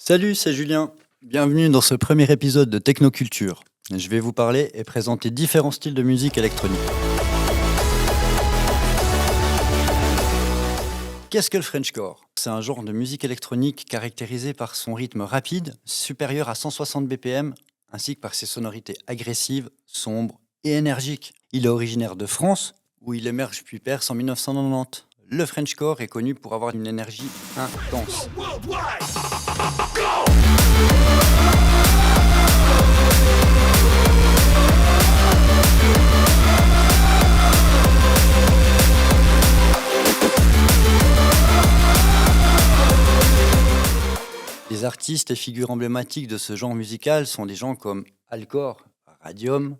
Salut, c'est Julien. Bienvenue dans ce premier épisode de Technoculture. Je vais vous parler et présenter différents styles de musique électronique. Qu'est-ce que le Frenchcore? C'est un genre de musique électronique caractérisé par son rythme rapide, supérieur à 160 BPM, ainsi que par ses sonorités agressives, sombres et énergiques. Il est originaire de France, où il émerge puis perce en 1990. Le Frenchcore est connu pour avoir une énergie intense. Les artistes et figures emblématiques de ce genre musical sont des gens comme Alcor, Radium,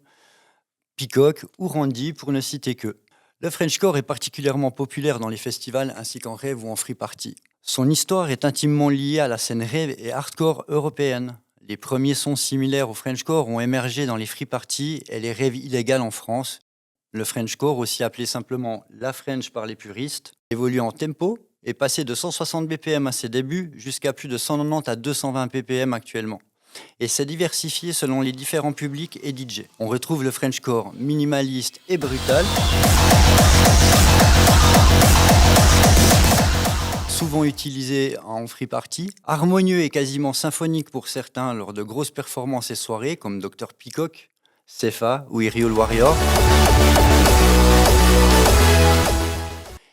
Peacock ou Randy, pour ne citer que. Le Frenchcore est particulièrement populaire dans les festivals ainsi qu'en rave ou en free party. Son histoire est intimement liée à la scène rave et hardcore européenne. Les premiers sons similaires au Frenchcore ont émergé dans les free parties et les raves illégales en France. Le Frenchcore, aussi appelé simplement la French par les puristes, évolue en tempo et passé de 160 BPM à ses débuts jusqu'à plus de 190 à 220 BPM actuellement. Et s'est diversifié selon les différents publics et DJ. On retrouve le Frenchcore minimaliste et brutal, souvent utilisé en free party, harmonieux et quasiment symphonique pour certains lors de grosses performances et soirées comme Dr Peacock, Cefa ou Aerial Warrior.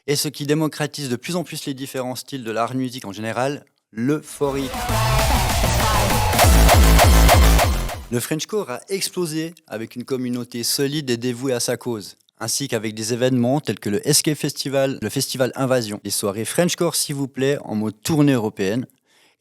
Et ce qui démocratise de plus en plus les différents styles de la hard music en général, l'euphorie. Le Frenchcore a explosé avec une communauté solide et dévouée à sa cause, ainsi qu'avek des événements tels que le SK Festival, le Festival Invasion, les soirées Frenchcore s'il vous plaît en mode tournée européenne,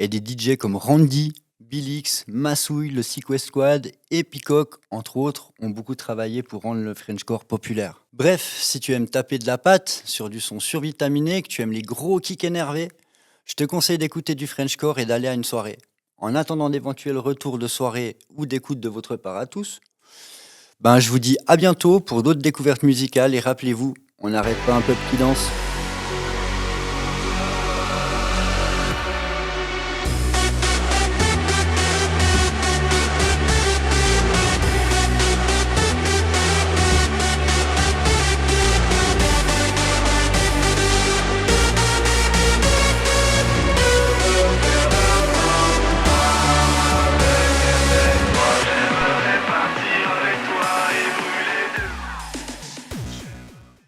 et des DJ comme Randy, Billix, Massouille, le Sequest Squad et Peacock, entre autres, ont beaucoup travaillé pour rendre le Frenchcore populaire. Bref, si tu aimes taper de la patte sur du son survitaminé, que tu aimes les gros kicks énervés, je te conseille d'écouter du Frenchcore et d'aller à une soirée. En attendant d'éventuels retours de soirée ou d'écoute de votre part à tous, je vous dis à bientôt pour d'autres découvertes musicales et rappelez-vous, on n'arrête pas un peuple qui danse.